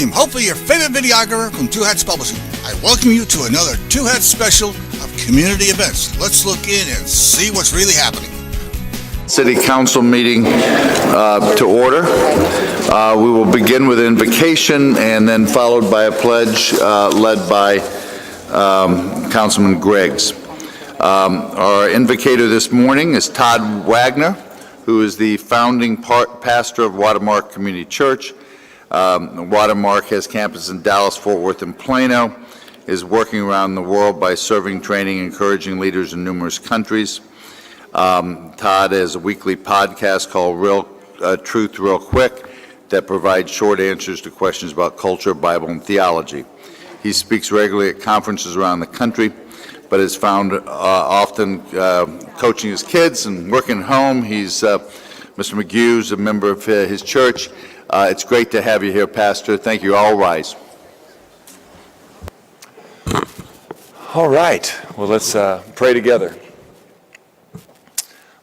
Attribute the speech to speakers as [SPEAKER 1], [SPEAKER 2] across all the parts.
[SPEAKER 1] William, hopefully your favorite videographer from Two Hats Publishing. I welcome you to another Two Hats special of community events. Let's look in and see what's really happening. City Council meeting to order. We will begin with invocation and then followed by a pledge led by Councilman Griggs. Our invocator this morning is Todd Wagner, who is the founding pastor of Watermark Community Church. Watermark has campuses in Dallas, Fort Worth, and Plano, is working around the world by serving, training, encouraging leaders in numerous countries. Todd has a weekly podcast called Real Truth Real Quick that provides short answers to questions about culture, Bible, and theology. He speaks regularly at conferences around the country, but is found often coaching his kids and working at home. He's Mr. McHugh's a member of his church. It's great to have you here, Pastor. Thank you. All rise.
[SPEAKER 2] All right. Well, let's pray together.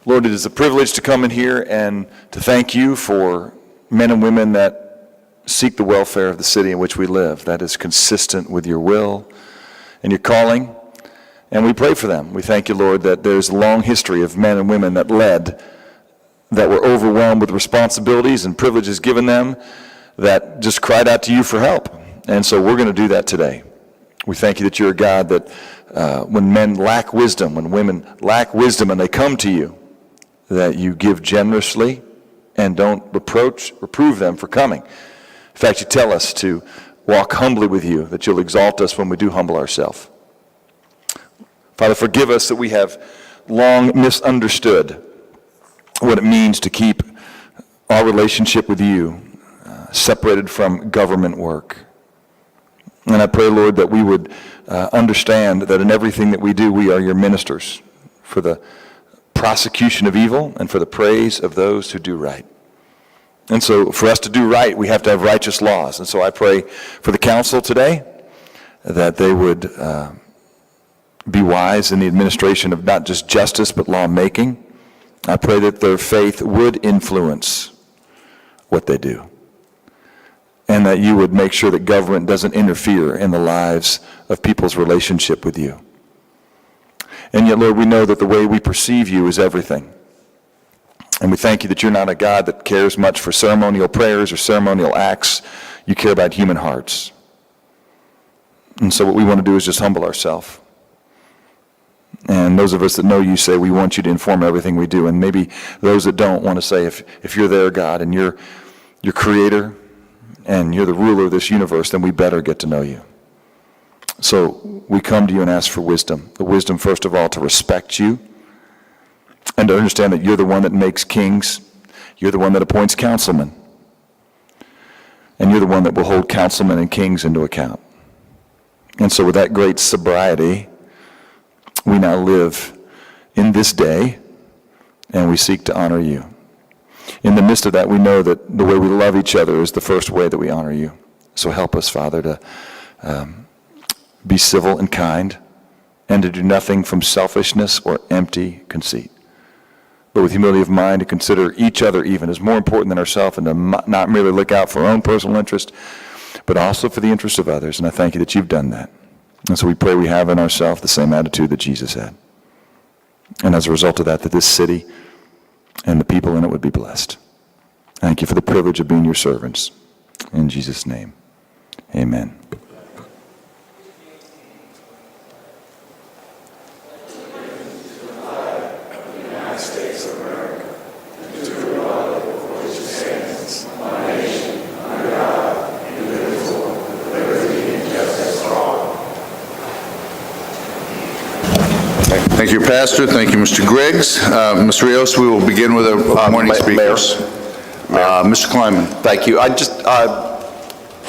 [SPEAKER 2] Lord, it is a privilege to come in here and to thank you for men and women that seek the welfare of the city in which we live. That is consistent with your will and your calling. And we pray for them. We thank you, Lord, that there's a long history of men and women that led, that were overwhelmed with responsibilities and privileges given them, that just cried out to you for help. And so we're going to do that today. We thank you that you're a God that when men lack wisdom, when women lack wisdom and they come to you, that you give generously and don't reprove them for coming. In fact, you tell us to walk humbly with you, that you'll exalt us when we do humble ourselves. Father, forgive us that we have long misunderstood what it means to keep our relationship with you separated from government work. And I pray, Lord, that we would understand that in everything that we do, we are your ministers for the prosecution of evil and for the praise of those who do right. And so for us to do right, we have to have righteous laws. And so I pray for the council today that they would be wise in the administration of not just justice but lawmaking. I pray that their faith would influence what they do, and that you would make sure that government doesn't interfere in the lives of people's relationship with you. And yet, Lord, we know that the way we perceive you is everything. And we thank you that you're not a God that cares much for ceremonial prayers or ceremonial acts. You care about human hearts. And so what we want to do is just humble ourselves. And those of us that know you say we want you to inform everything we do. And maybe those that don't want to say, if you're there, God, and you're your creator and you're the ruler of this universe, then we better get to know you. So we come to you and ask for wisdom. The wisdom, first of all, to respect you and to understand that you're the one that makes kings. You're the one that appoints councilmen. And you're the one that will hold councilmen and kings into account. And so with that great sobriety, we now live in this day, and we seek to honor you. In the midst of that, we know that the way we love each other is the first way that we honor you. So help us, Father, to be civil and kind, and to do nothing from selfishness or empty conceit, but with humility of mind to consider each other even as more important than ourselves, and to not merely look out for our own personal interest, but also for the interest of others. And I thank you that you've done that. And so we pray we have in ourselves the same attitude that Jesus had. And as a result of that this city and the people in it would be blessed. Thank you for the privilege of being your servants. In Jesus' name, amen.
[SPEAKER 1] Thank you, Pastor. Thank you, Mr. Griggs. Mr. Rios, we will begin with our morning speakers. Mr. Kleinman.
[SPEAKER 3] Thank you.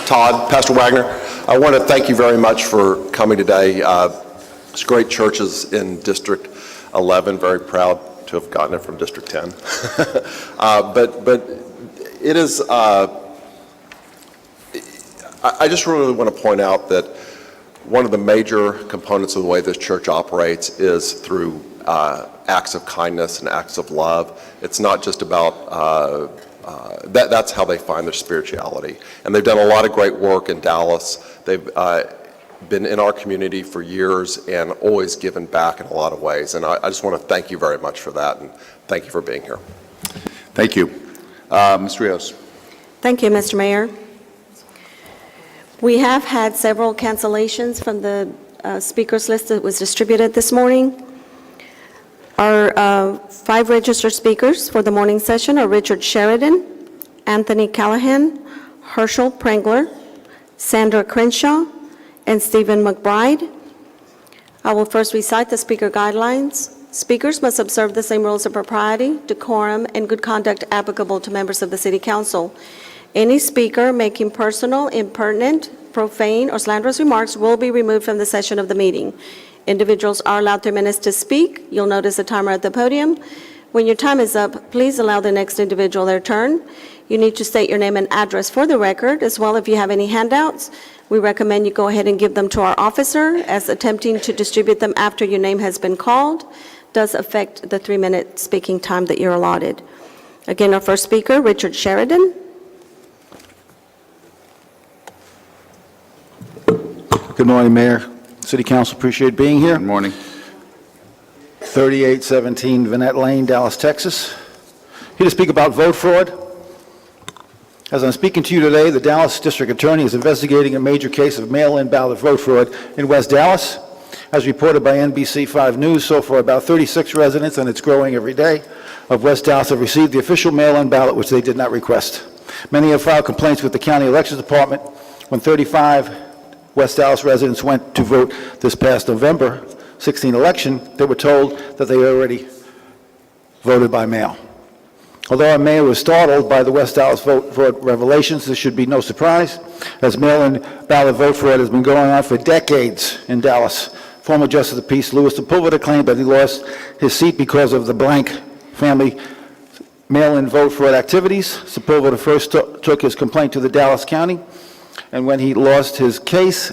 [SPEAKER 3] Todd, Pastor Wagner, I want to thank you very much for coming today. It's great churches in District 11. Very proud to have gotten it from District 10. But it is, I just really want to point out that one of the major components of the way this church operates is through acts of kindness and acts of love. It's not just about that's how they find their spirituality. And they've done a lot of great work in Dallas. They've been in our community for years and always given back in a lot of ways. And I just want to thank you very much for that, and thank you for being here.
[SPEAKER 1] Thank you. Ms. Rios.
[SPEAKER 4] Thank you, Mr. Mayor. We have had several cancellations from the speakers list that was distributed this morning. Our 5 registered speakers for the morning session are Richard Sheridan, Anthony Callahan, Herschel Prangler, Sandra Crenshaw, and Stephen McBride. I will first recite the speaker guidelines. Speakers must observe the same rules of propriety, decorum, and good conduct applicable to members of the City Council. Any speaker making personal, impertinent, profane, or slanderous remarks will be removed from the session of the meeting. Individuals are allowed 3 minutes to speak. You'll notice a timer at the podium. When your time is up, please allow the next individual their turn. You need to state your name and address for the record. As well, if you have any handouts, we recommend you go ahead and give them to our officer, as attempting to distribute them after your name has been called does affect the 3-minute speaking time that you're allotted. Again, our first speaker, Richard Sheridan.
[SPEAKER 5] Good morning, Mayor, City Council. Appreciate being here.
[SPEAKER 1] Good morning.
[SPEAKER 5] 3817 Vanette Lane, Dallas, Texas. Here to speak about vote fraud. As I'm speaking to you today, the Dallas District Attorney is investigating a major case of mail-in ballot vote fraud in West Dallas. As reported by NBC5 News, so far about 36 residents, and it's growing every day, of West Dallas have received the official mail-in ballot, which they did not request. Many have filed complaints with the County Elections Department. When 35 West Dallas residents went to vote this past November 16 election, they were told that they already voted by mail. Although our mayor was startled by the West Dallas vote fraud revelations, this should be no surprise, as mail-in ballot vote fraud has been going on for decades in Dallas. Former Justice of the Peace Louis Sepulveda claimed that he lost his seat because of the Blank family mail-in vote fraud activities. Sepulveda first took his complaint to the Dallas County, and when he lost his case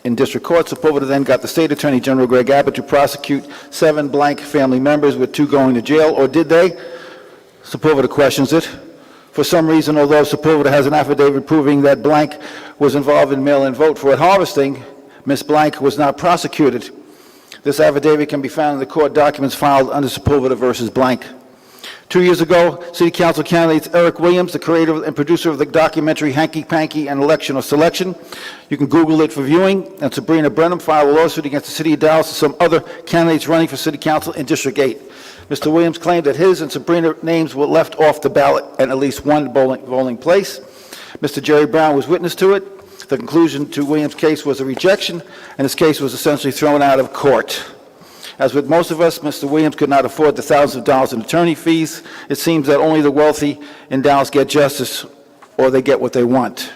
[SPEAKER 5] in district court, Sepulveda then got the State Attorney General Greg Abbott to prosecute 7 Blank family members, with 2 going to jail, or did they? Sepulveda questions it. For some reason, although Sepulveda has an affidavit proving that Blank was involved in mail-in vote fraud harvesting, Ms. Blank was not prosecuted. This affidavit can be found in the court documents filed under Sepulveda versus Blank. 2 years ago, City Council candidates Eric Williams, the creator and producer of the documentary Hanky Panky and Election or Selection, you can Google it for viewing, and Sabrina Brenham filed a lawsuit against the City of Dallas and some other candidates running for City Council in District 8. Mr. Williams claimed that his and Sabrina names were left off the ballot at least one polling place. Mr. Jerry Brown was witness to it. The conclusion to Williams' case was a rejection, and his case was essentially thrown out of court. As with most of us, Mr. Williams could not afford the thousands of dollars in attorney fees. It seems that only the wealthy in Dallas get justice, or they get what they want.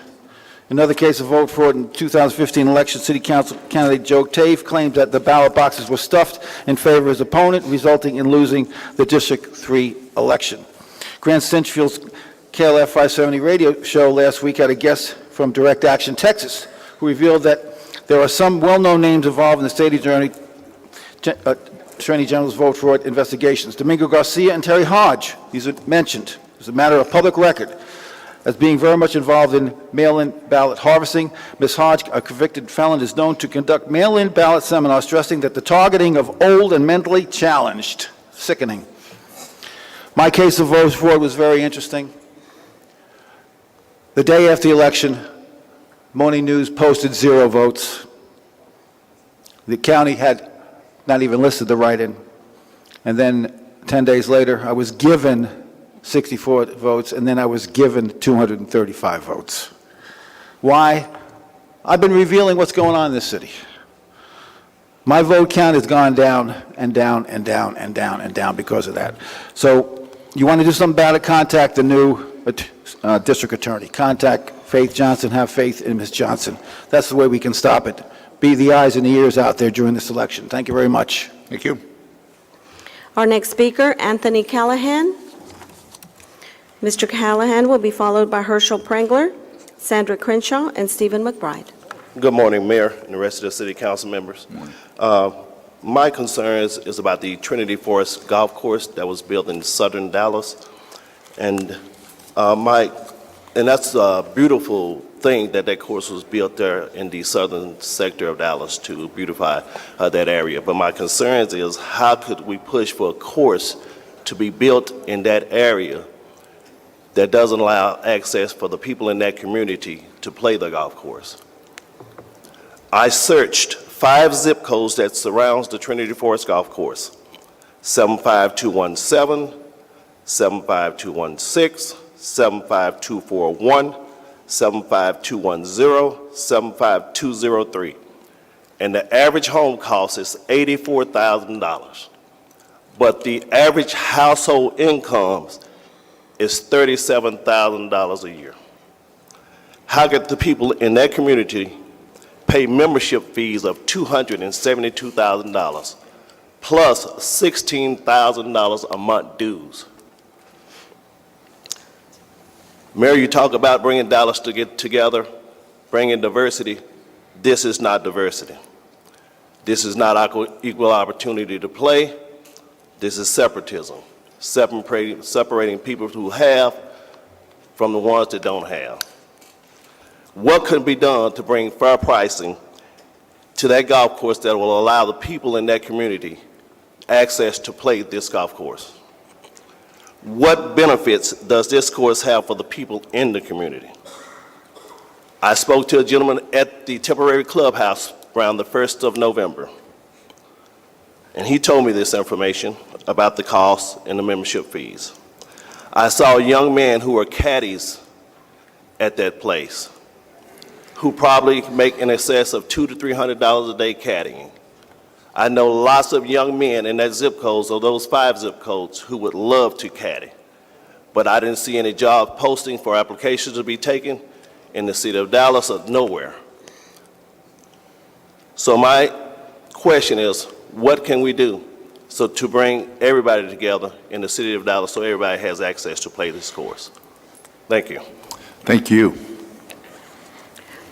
[SPEAKER 5] Another case of vote fraud in 2015 election, City Council candidate Joe Tave claimed that the ballot boxes were stuffed in favor of his opponent, resulting in losing the District 3 election. Grant Stinchfield's KLF 570 radio show last week had a guest from Direct Action, Texas, who revealed that there are some well-known names involved in the State Attorney General's vote fraud investigations. Domingo Garcia and Terry Hodge, these are mentioned. It's a matter of public record as being very much involved in mail-in ballot harvesting. Ms. Hodge, a convicted felon, is known to conduct mail-in ballot seminars stressing that the targeting of old and mentally challenged. Sickening. My case of vote fraud was very interesting. The day after the election, Morning News posted 0 votes. The county had not even listed the write-in. And then 10 days later, I was given 64 votes, and then I was given 235 votes. Why? I've been revealing what's going on in this city. My vote count has gone down and down and down and down and down because of that. So you want to do something about it, contact the new district attorney. Contact Faith Johnson, have faith in Ms. Johnson. That's the way we can stop it. Be the eyes and the ears out there during this election. Thank you very much.
[SPEAKER 1] Thank you.
[SPEAKER 4] Our next speaker, Anthony Callahan. Mr. Callahan will be followed by Herschel Prangler, Sandra Crenshaw, and Stephen McBride.
[SPEAKER 6] Good morning, Mayor and the rest of the City Council members. My concern is about the Trinity Forest Golf Course that was built in southern Dallas. And And that's a beautiful thing that course was built there in the southern sector of Dallas to beautify that area. But my concerns is how could we push for a course to be built in that area that doesn't allow access for the people in that community to play the golf course? I searched 5 zip codes that surrounds the Trinity Forest Golf Course: 75217, 75216, 75241, 75210, 75203. And the average home cost is $84,000. But the average household incomes is $37,000 a year. How could the people in that community pay membership fees of $272,000 plus $16,000 a month dues? Mayor, you talk about bringing Dallas to get together, bringing diversity. This is not diversity. This is not equal opportunity to play. This is separatism, separating people who have from the ones that don't have. What could be done to bring fair pricing to that golf course that will allow the people in that community access to play this golf course? What benefits does this course have for the people in the community? I spoke to a gentleman at the temporary clubhouse around the 1st of November, and he told me this information about the costs and the membership fees. I saw young men who were caddies at that place who probably make in excess of $200 to $300 a day caddying. I know lots of young men in that zip codes, or those 5 zip codes, who would love to caddy. But I didn't see any job posting for applications to be taken in the city of Dallas or nowhere. So my question is, what can we do to bring everybody together in the city of Dallas so everybody has access to play this course? Thank you.
[SPEAKER 1] Thank you.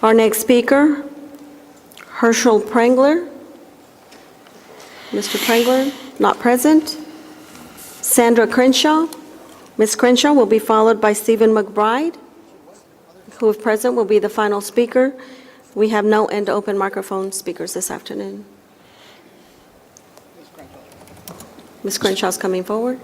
[SPEAKER 4] Our next speaker, Herschel Prangler. Mr. Prangler, not present. Sandra Crenshaw. Ms. Crenshaw will be followed by Stephen McBride, who, if present, will be the final speaker. We have no open microphone speakers this afternoon. Ms. Crenshaw's coming forward.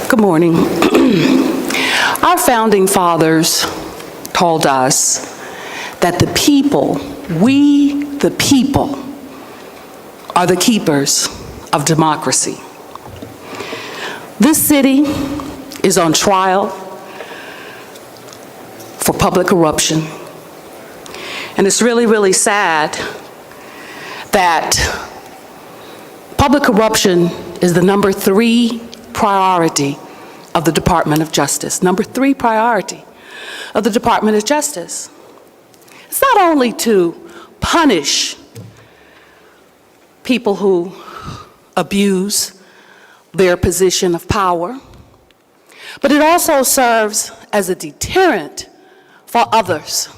[SPEAKER 7] Good morning. Our founding fathers told us that the people, we the people, are the keepers of democracy. This city is on trial for public corruption. And it's really, really sad that public corruption is the number 3 priority of the Department of Justice. Number 3 priority of the Department of Justice. It's not only to punish people who abuse their position of power, but it also serves as a deterrent for others.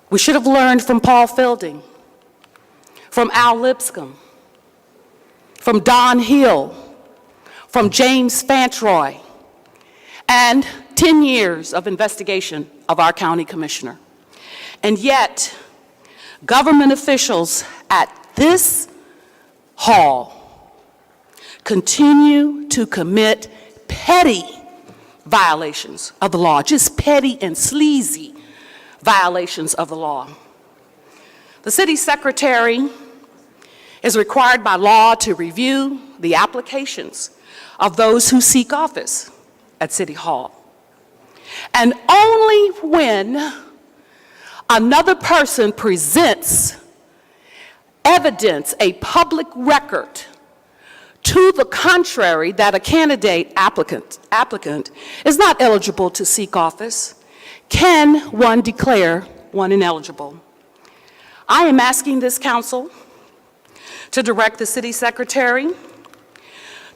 [SPEAKER 7] We should have learned from Paul Fielding, from Al Lipscomb, from Don Hill, from James Fantroy, and 10 years of investigation of our county commissioner. And yet, government officials at this hall continue to commit petty violations of the law, just petty and sleazy violations of the law. The city secretary is required by law to review the applications of those who seek office at City Hall. And only when another person presents evidence, a public record, to the contrary, that a candidate applicant is not eligible to seek office, can one declare one ineligible? I am asking this council to direct the city secretary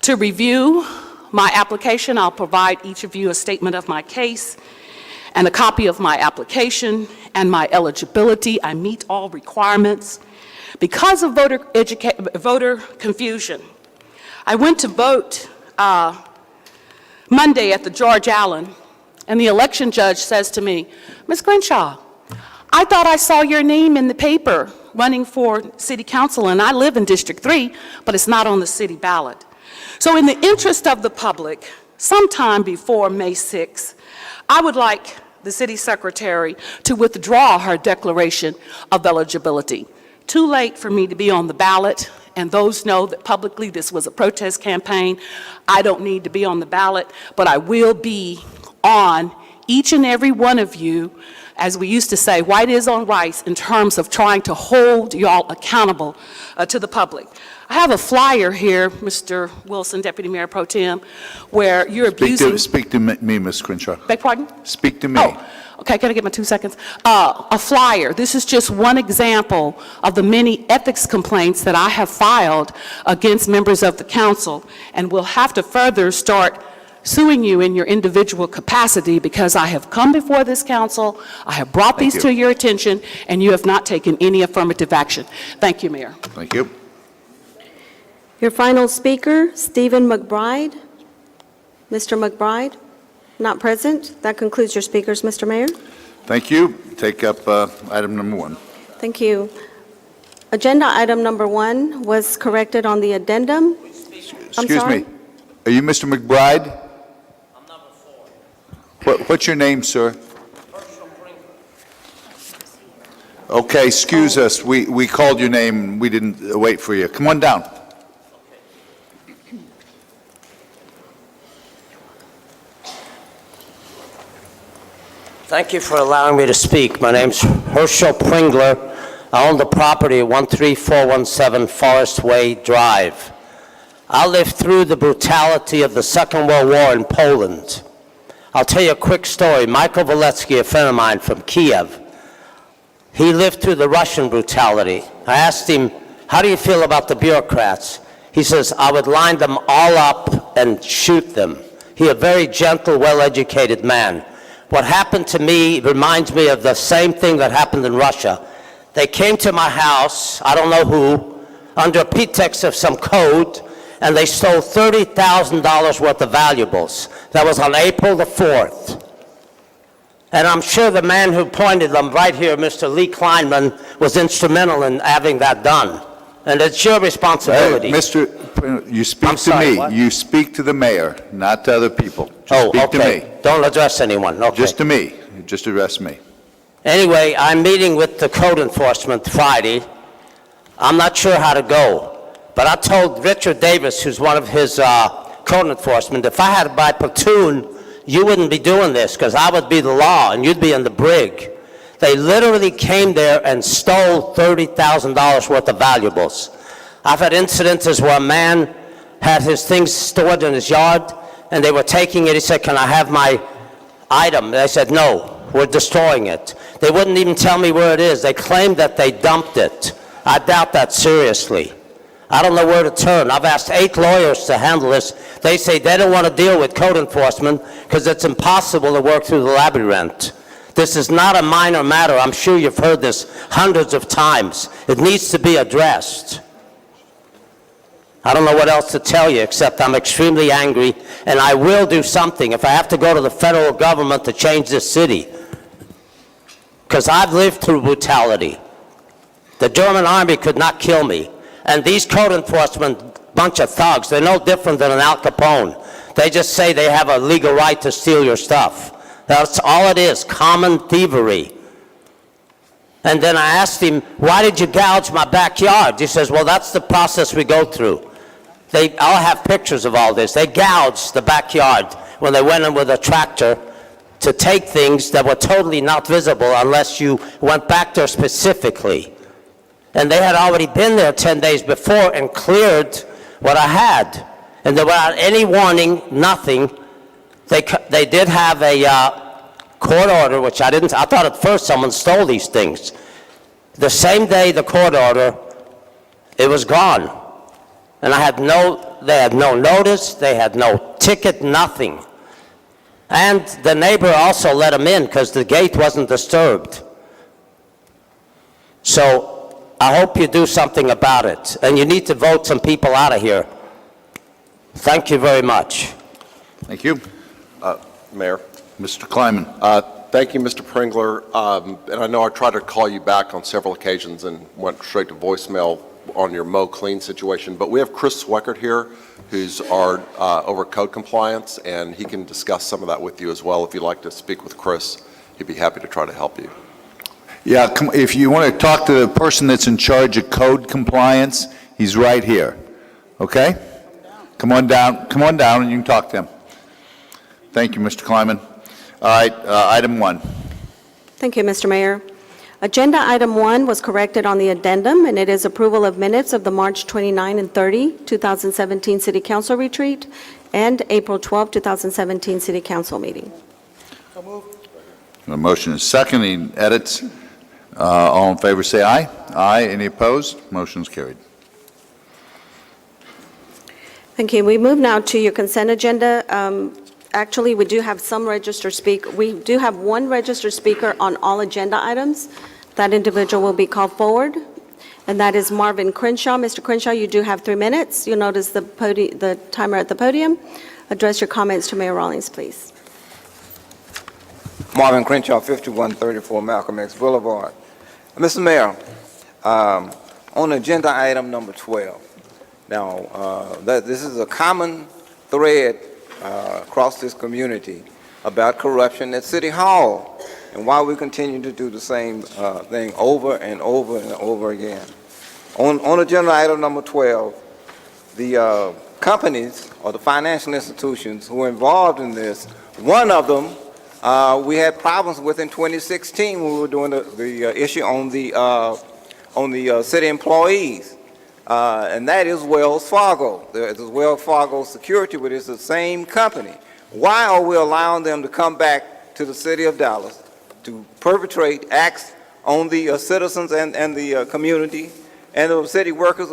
[SPEAKER 7] to review my application. I'll provide each of you a statement of my case and a copy of my application and my eligibility. I meet all requirements. Because of voter confusion, I went to vote Monday at the George Allen, and the election judge says to me, "Ms. Crenshaw, I thought I saw your name in the paper running for city council, and I live in District 3, but it's not on the city ballot." So in the interest of the public, sometime before May 6th, I would like the city secretary to withdraw her declaration of eligibility. Too late for me to be on the ballot, and those know that publicly this was a protest campaign. I don't need to be on the ballot, but I will be on each and every one of you, as we used to say, white is on rice, in terms of trying to hold y'all accountable to the public. I have a flyer here, Mr. Wilson, Deputy Mayor Pro Tem, where you're abusing...
[SPEAKER 1] Speak to me, Ms. Crenshaw.
[SPEAKER 7] Beg pardon?
[SPEAKER 1] Speak to me.
[SPEAKER 7] Oh, okay, can I get my 2 seconds? A flyer. This is just one example of the many ethics complaints that I have filed against members of the council, and we'll have to further start suing you in your individual capacity because I have come before this council, I have brought these to your attention, and you have not taken any affirmative action. Thank you, Mayor.
[SPEAKER 1] Thank you.
[SPEAKER 4] Your final speaker, Stephen McBride. Mr. McBride, not present. That concludes your speakers, Mr. Mayor.
[SPEAKER 1] Thank you. Take up item number 1.
[SPEAKER 4] Thank you. Agenda item number 1 was corrected on the addendum. I'm
[SPEAKER 1] Excuse
[SPEAKER 4] sorry?
[SPEAKER 1] me. Are you Mr. McBride? I'm number 4. What's your name, sir? Okay, excuse us. We called your name. We didn't wait for you. Come on down.
[SPEAKER 8] Thank you for allowing me to speak. My name's Herschel Pringler. I own the property at 13417 Forest Way Drive. I lived through the brutality of the Second World War in Poland. I'll tell you a quick story. Michael Valetsky, a friend of mine from Kiev, he lived through the Russian brutality. I asked him, how do you feel about the bureaucrats? He says, I would line them all up and shoot them. He's a very gentle, well-educated man. What happened to me reminds me of the same thing that happened in Russia. They came to my house, I don't know who, under a pretext of some code, and they stole $30,000 worth of valuables. That was on April the 4th. And I'm sure the man who pointed them right here, Mr. Lee Kleinman, was instrumental in having that done. And it's your responsibility.
[SPEAKER 1] Hey, Mr. You speak
[SPEAKER 8] I'm sorry,
[SPEAKER 1] to me.
[SPEAKER 8] what?
[SPEAKER 1] You speak to the mayor, not to other people. Just
[SPEAKER 8] Oh,
[SPEAKER 1] speak to
[SPEAKER 8] okay.
[SPEAKER 1] me.
[SPEAKER 8] Don't address anyone, okay.
[SPEAKER 1] Just to me. Just address me.
[SPEAKER 8] Anyway, I'm meeting with the code enforcement Friday. I'm not sure how to go, but I told Richard Davis, who's one of his code enforcement, if I had my platoon, you wouldn't be doing this because I would be the law and you'd be in the brig. They literally came there and stole $30,000 worth of valuables. I've had incidences where a man had his things stored in his yard and they were taking it. He said, can I have my item? And I said, no, we're destroying it. They wouldn't even tell me where it is. They claimed that they dumped it. I doubt that seriously. I don't know where to turn. I've asked 8 lawyers to handle this. They say they don't want to deal with code enforcement because it's impossible to work through the labyrinth. This is not a minor matter. I'm sure you've heard this hundreds of times. It needs to be addressed. I don't know what else to tell you except I'm extremely angry and I will do something if I have to go to the federal government to change this city. Because I've lived through brutality. The German army could not kill me. And these code enforcement bunch of thugs, they're no different than an Al Capone. They just say they have a legal right to steal your stuff. That's all it is, common thievery. And then I asked him, why did you gouge my backyard? He says, well, that's the process we go through. I'll have pictures of all this. They gouged the backyard when they went in with a tractor to take things that were totally not visible unless you went back there specifically. And they had already been there 10 days before and cleared what I had. And without any warning, nothing, they did have a court order, which I thought at first someone stole these things. The same day the court order, it was gone. And they had no notice, they had no ticket, nothing. And the neighbor also let them in because the gate wasn't disturbed. So I hope you do something about it, and you need to vote some people out of here. Thank you very much.
[SPEAKER 1] Thank you.
[SPEAKER 3] Mayor.
[SPEAKER 1] Mr. Kleiman.
[SPEAKER 3] Thank you, Mr. Pringler. And I know I tried to call you back on several occasions and went straight to voicemail on your Mo Clean situation, but we have Chris Sweckert here, who's our over code compliance, and he can discuss some of that with you as well. If you'd like to speak with Chris, he'd be happy to try to help you.
[SPEAKER 1] Yeah, if you want to talk to the person that's in charge of code compliance, he's right here. Okay? Come on down and you can talk to him. Thank you, Mr. Kleiman. All right, item 1.
[SPEAKER 4] Thank you, Mr. Mayor. Agenda item 1 was corrected on the addendum, and it is approval of minutes of the March 29 and 30, 2017 City Council retreat and April 12, 2017 City Council meeting.
[SPEAKER 1] The motion is second. Any edits? All in favor say aye. Aye. Any opposed? Motion is carried.
[SPEAKER 4] Thank you. We move now to your consent agenda. Actually, we do have some registered speaker. We do have one registered speaker on all agenda items. That individual will be called forward, and that is Marvin Crenshaw. Mr. Crenshaw, you do have 3 minutes. You'll notice the timer at the podium. Address your comments to Mayor Rawlings, please.
[SPEAKER 9] Marvin Crenshaw, 5134 Malcolm X Boulevard. Mr. Mayor, on agenda item number 12, now, this is a common thread across this community about corruption at City Hall, and why we continue to do the same thing over and over and over again. On agenda item number 12, the companies or the financial institutions who are involved in this, one of them we had problems with in 2016 when we were doing the issue on the city employees, and that is Wells Fargo. There's Wells Fargo Security, but it's the same company. Why are we allowing them to come back to the city of Dallas to perpetrate acts on the citizens and the community and the city workers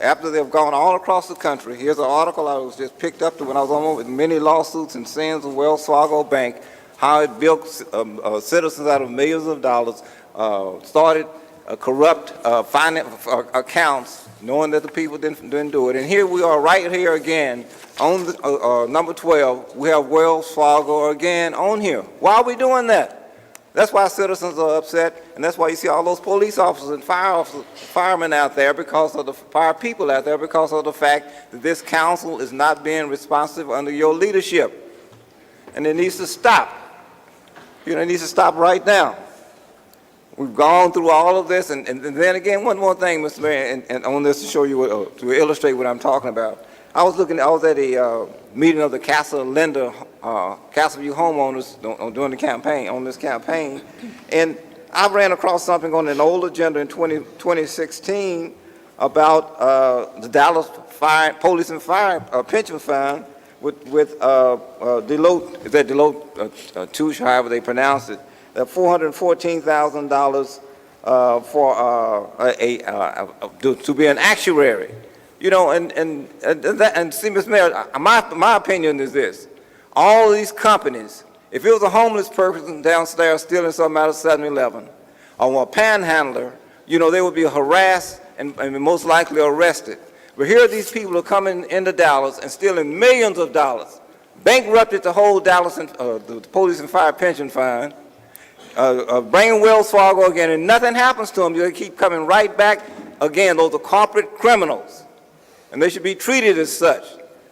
[SPEAKER 9] after they've gone all across the country? Here's an article I was just picked up to when I was on with many lawsuits and sins of Wells Fargo Bank, how it built citizens out of millions of dollars, started corrupt finance accounts, knowing that the people didn't do it. And here we are right here again on the, number 12. We have Wells Fargo again on here. Why are we doing that? That's why citizens are upset, and that's why you see all those police officers and firemen out there, because of the fire people out there, because of the fact that this council is not being responsive under your leadership. And it needs to stop. You know, it needs to stop right now. We've gone through all of this, and then again, one more thing, Mr. Mayor, and on this to show you, to illustrate what I'm talking about. I was at a meeting of the Castleview homeowners during the campaign, on this campaign, and I ran across something on an old agenda in 2016 about the Dallas Police and Fire Pension Fund with Deloitte, is that Deloitte Touche, however they pronounce it, $414,000 to be an actuary. You know, and see, Mr. Mayor, my opinion is this. All of these companies, if it was a homeless person downstairs stealing something out of 7-Eleven, or a panhandler, you know, they would be harassed and most likely arrested. But here these people are coming into Dallas and stealing millions of dollars, bankrupted the whole Dallas, the Police and Fire Pension Fund, bringing Wells Fargo again, and nothing happens to them. They keep coming right back again. Those are corporate criminals, and they should be treated as such.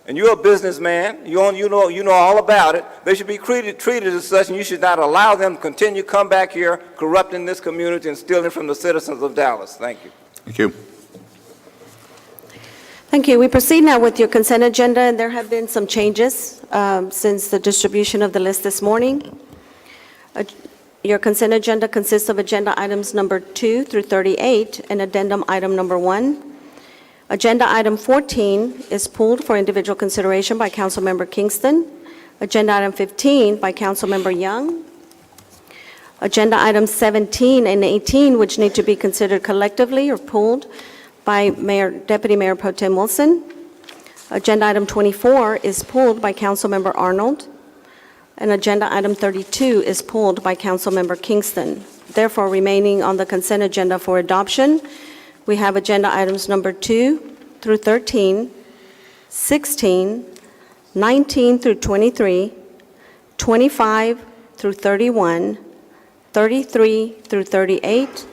[SPEAKER 9] And you're a businessman. You know all about it. They should be treated as such, and you should not allow them to continue to come back here, corrupting this community and stealing from the citizens of Dallas. Thank you.
[SPEAKER 1] Thank you.
[SPEAKER 4] Thank you. We proceed now with your consent agenda, and there have been some changes since the distribution of the list this morning. Your consent agenda consists of agenda items number 2 through 38 and addendum item number 1. Agenda item 14 is pulled for individual consideration by Councilmember Kingston. Agenda item 15 by Councilmember Young. Agenda items 17 and 18, which need to be considered collectively, are pulled by Deputy Mayor Pro Tem Wilson. Agenda item 24 is pulled by Councilmember Arnold. And agenda item 32 is pulled by Councilmember Kingston. Therefore, remaining on the consent agenda for adoption, we have agenda items number 2 through 13, 16, 19 through 23, 25 through 31, 33 through 38,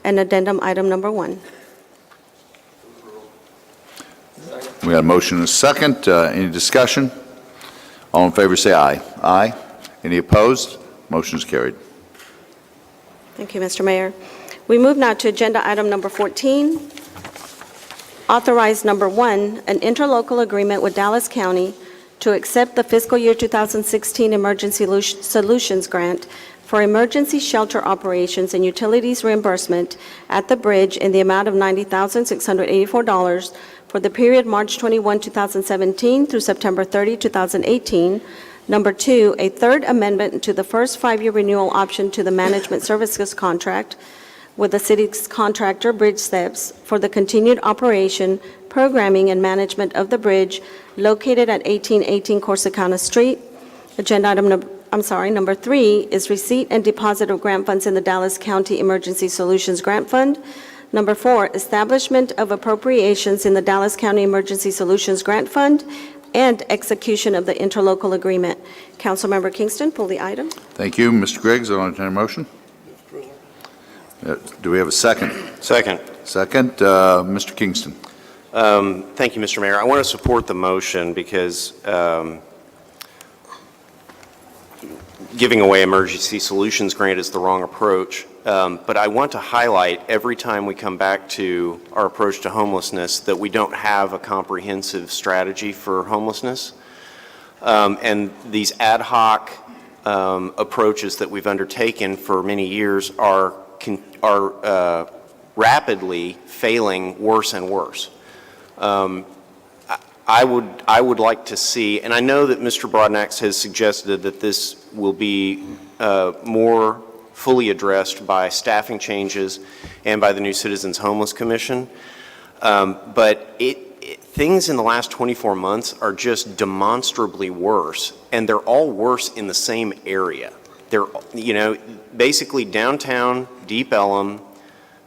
[SPEAKER 4] and addendum item number 1.
[SPEAKER 1] We got a motion and a second. Any discussion? All in favor, say aye. Aye. Any opposed? Motion is carried.
[SPEAKER 4] Thank you, Mr. Mayor. We move now to agenda item number 14. Authorize number 1, an interlocal agreement with Dallas County to accept the fiscal year 2016 Emergency Solutions Grant for emergency shelter operations and utilities reimbursement at the bridge in the amount of $90,684 for the period March 21, 2017 through September 30, 2018. Number 2, a third amendment to the first 5-year renewal option to the management services contract with the city's contractor, Bridge Steps, for the continued operation, programming, and management of the bridge located at 1818 Corsicana Street. Agenda item number 3 is receipt and deposit of grant funds in the Dallas County Emergency Solutions Grant Fund. Number 4, establishment of appropriations in the Dallas County Emergency Solutions Grant Fund and execution of the interlocal agreement. Councilmember Kingston, pull the item.
[SPEAKER 1] Thank you, Mr. Griggs. I'll entertain a motion. Do we have a second?
[SPEAKER 10] Second.
[SPEAKER 1] Second, Mr. Kingston.
[SPEAKER 10] Thank you, Mr. Mayor. I want to support the motion because giving away emergency solutions grant is the wrong approach. But I want to highlight every time we come back to our approach to homelessness that we don't have a comprehensive strategy for homelessness. And these ad hoc approaches that we've undertaken for many years are rapidly failing worse and worse. I would like to see, and I know that Mr. Broadnax has suggested that this will be more fully addressed by staffing changes and by the new Citizens Homeless Commission, but things in the last 24 months are just demonstrably worse, and they're all worse in the same area. They're, basically downtown, Deep Ellum,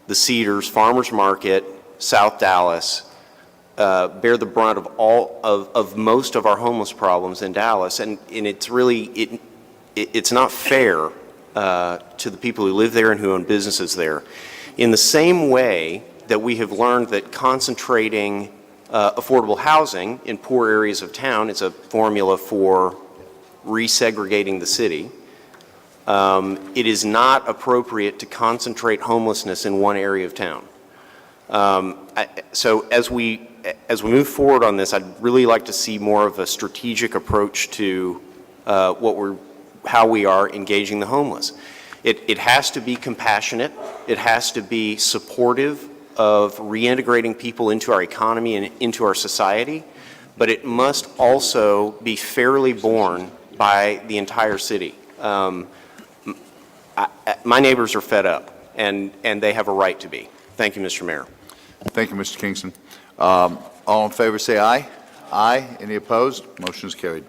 [SPEAKER 10] the Cedars, Farmers Market, South Dallas, bear the brunt of of most of our homeless problems in Dallas, and it's really it's not fair to the people who live there and who own businesses there. In the same way that we have learned that concentrating affordable housing in poor areas of town is a formula for resegregating the city, it is not appropriate to concentrate homelessness in one area of town. So as we move forward on this, I'd really like to see more of a strategic approach to how we are engaging the homeless. It has to be compassionate. It has to be supportive of reintegrating people into our economy and into our society, but it must also be fairly borne by the entire city. My neighbors are fed up, and they have a right to be. Thank you, Mr. Mayor.
[SPEAKER 1] Thank you, Mr. Kingston. All in favor, say aye. Aye. Any opposed? Motion is carried.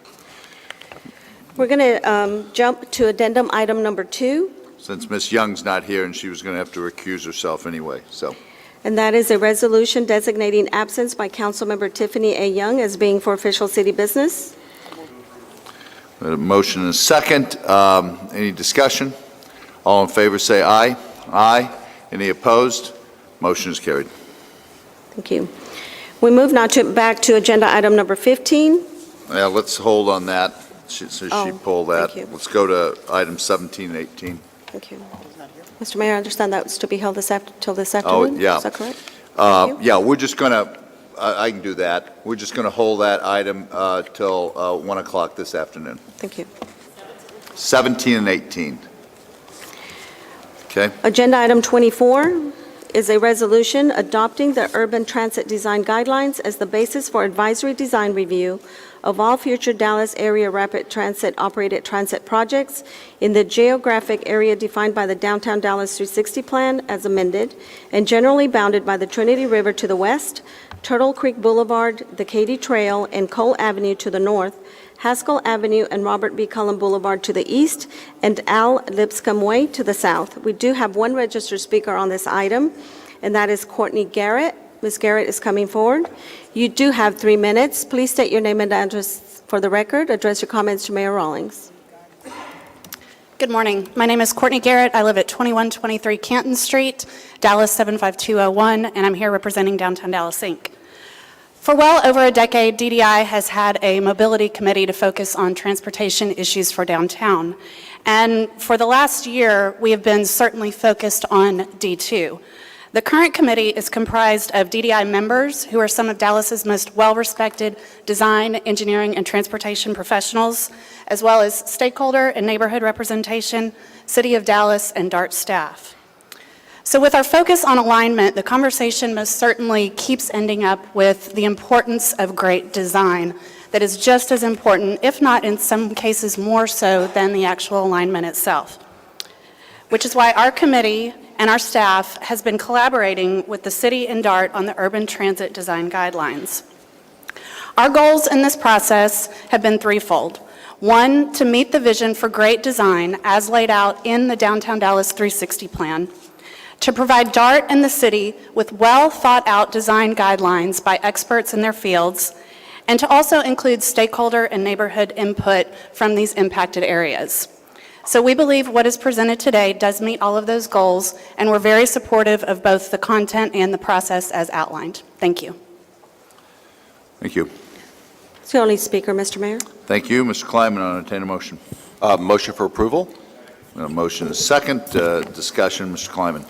[SPEAKER 4] We're going to jump to addendum item number 2,
[SPEAKER 1] Since Ms. Young's not here, and she was going to have to recuse herself anyway, so.
[SPEAKER 4] and that is a resolution designating absence by Councilmember Tiffany A. Young as being for official city business.
[SPEAKER 1] A motion and a second. Any discussion? All in favor, say aye. Aye. Any opposed? Motion is carried.
[SPEAKER 4] Thank you. We move now back to agenda item number 15.
[SPEAKER 1] Yeah, let's hold on that, since she
[SPEAKER 4] Oh,
[SPEAKER 1] pulled that.
[SPEAKER 4] thank you.
[SPEAKER 1] Let's go to items 17 and 18.
[SPEAKER 4] Thank you. Mr. Mayor, I understand that was to be held till this afternoon?
[SPEAKER 1] yeah.
[SPEAKER 4] Is that correct? Thank you.
[SPEAKER 1] Yeah, we're just going to, I can do that. We're just going to hold that item till 1 o'clock this afternoon.
[SPEAKER 4] Thank you.
[SPEAKER 1] 17 and 18. Okay?
[SPEAKER 4] Agenda item 24 is a resolution adopting the Urban Transit Design Guidelines as the basis for advisory design review of all future Dallas area rapid transit operated transit projects in the geographic area defined by the Downtown Dallas 360 Plan as amended and generally bounded by the Trinity River to the west, Turtle Creek Boulevard, the Katy Trail, and Cole Avenue to the north, Haskell Avenue and Robert B. Cullen Boulevard to the east, and Al Lipscomb Way to the south. We do have one registered speaker on this item, and that is Courtney Garrett. Ms. Garrett is coming forward. You do have 3 minutes. Please state your name and address for the record. Address your comments to Mayor Rawlings.
[SPEAKER 11] Good morning. My name is Courtney Garrett. I live at 2123 Canton Street, Dallas 75201, and I'm here representing Downtown Dallas, Inc. For well over a decade, DDI has had a mobility committee to focus on transportation issues for downtown. And for the last year, we have been certainly focused on D2. The current committee is comprised of DDI members who are some of Dallas's most well-respected design, engineering, and transportation professionals, as well as stakeholder and neighborhood representation, City of Dallas, and DART staff. So with our focus on alignment, the conversation most certainly keeps ending up with the importance of great design that is just as important, if not in some cases more so, than the actual alignment itself. Which is why our committee and our staff has been collaborating with the city and DART on the Urban Transit Design Guidelines. Our goals in this process have been threefold. One, to meet the vision for great design as laid out in the Downtown Dallas 360 Plan. To provide DART and the city with well-thought-out design guidelines by experts in their fields, and to also include stakeholder and neighborhood input from these impacted areas. So we believe what is presented today does meet all of those goals, and we're very supportive of both the content and the process as outlined. Thank you.
[SPEAKER 1] Thank you.
[SPEAKER 4] It's the only speaker, Mr. Mayor.
[SPEAKER 1] Thank you. Mr. Kleiman, I'll entertain a motion.
[SPEAKER 3] Motion for approval?
[SPEAKER 1] A motion is second. Discussion, Mr. Kleiman.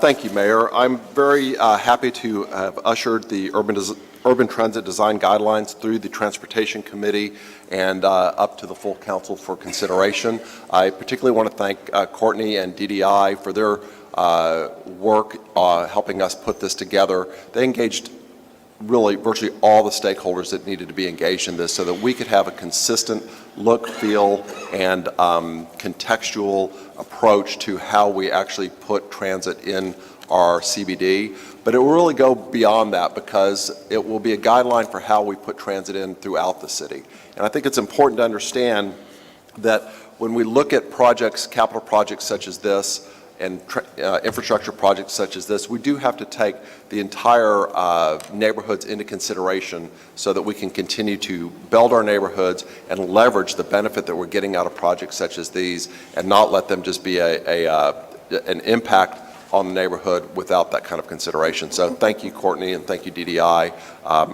[SPEAKER 3] Thank you, Mayor. I'm very happy to have ushered the Urban Transit Design Guidelines through the Transportation Committee and up to the full council for consideration. I particularly want to thank Courtney and DDI for their work helping us put this together. They engaged really virtually all the stakeholders that needed to be engaged in this so that we could have a consistent look, feel, and contextual approach to how we actually put transit in our CBD. But it will really go beyond that because it will be a guideline for how we put transit in throughout the city. And I think it's important to understand that when we look at projects, capital projects such as this, and infrastructure projects such as this, we do have to take the entire neighborhoods into consideration so that we can continue to build our neighborhoods and leverage the benefit that we're getting out of projects such as these and not let them just be an impact on the neighborhood without that kind of consideration. So thank you, Courtney, and thank you, DDI,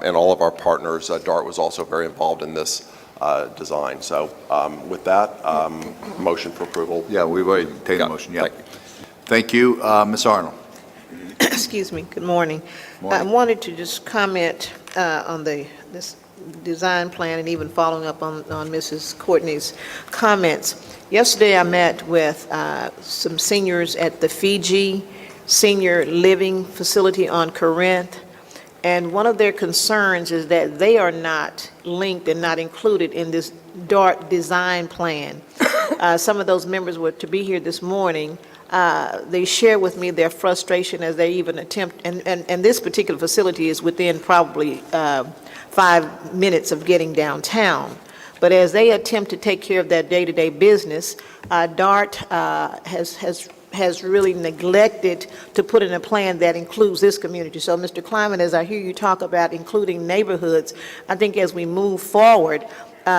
[SPEAKER 3] and all of our partners. DART was also very involved in this design. So with that, motion for approval.
[SPEAKER 1] Yeah, we've already taken the motion. Yeah.
[SPEAKER 3] Thank you.
[SPEAKER 1] Thank you. Ms. Arnold.
[SPEAKER 12] Excuse me. Good morning. I wanted to just comment on this design plan and even following up on Mrs. Courtney's comments. Yesterday I met with some seniors at the Fiji Senior Living Facility on Corinth, and one of their concerns is that they are not linked and not included in this DART design plan. Some of those members were to be here this morning. They share with me their frustration as they even attempt, and this particular facility is within probably 5 minutes of getting downtown. But as they attempt to take care of their day-to-day business, DART has really neglected to put in a plan that includes this community. So, Mr. Kleiman, as I hear you talk about including neighborhoods, I think as we move forward,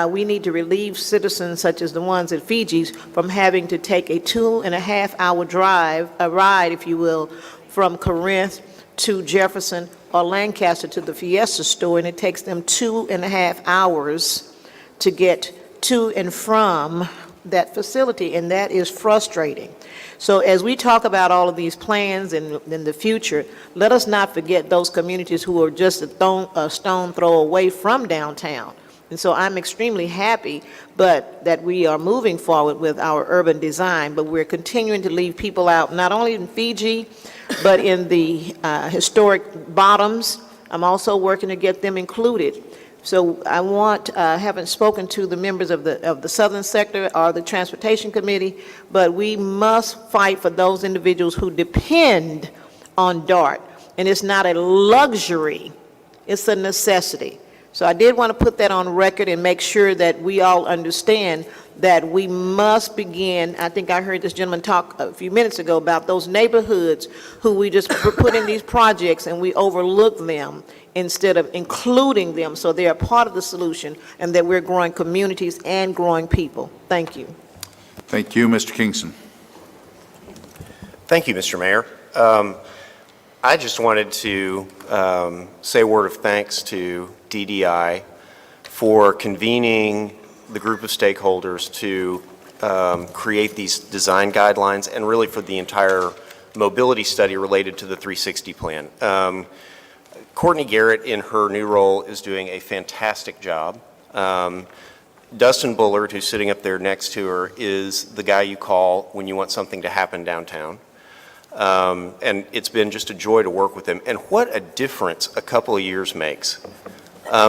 [SPEAKER 12] we need to relieve citizens such as the ones at Fiji's from having to take a 2.5-hour drive, a ride, if you will, from Corinth to Jefferson or Lancaster to the Fiesta store, and it takes them 2.5 hours to get to and from that facility, and that is frustrating. So as we talk about all of these plans in the future, let us not forget those communities who are just a stone throw away from downtown. And so I'm extremely happy that we are moving forward with our urban design, but we're continuing to leave people out, not only in Fiji, but in the historic bottoms, I'm also working to get them included. So I haven't spoken to the members of the southern sector or the transportation committee, but we must fight for those individuals who depend on DART. And it's not a luxury, it's a necessity. So I did want to put that on record and make sure that we all understand that we must begin. I think I heard this gentleman talk a few minutes ago about those neighborhoods who we just put in these projects and we overlook them instead of including them so they are part of the solution and that we're growing communities and growing people. Thank you.
[SPEAKER 1] Thank you, Mr. Kingston.
[SPEAKER 10] Thank you, Mr. Mayor. I just wanted to say a word of thanks to DDI for convening the group of stakeholders to create these design guidelines and really for the entire mobility study related to the 360 plan. Courtney Garrett, in her new role, is doing a fantastic job. Dustin Bullard, who's sitting up there next to her, is the guy you call when you want something to happen downtown. And it's been just a joy to work with him. And what a difference a couple of years makes.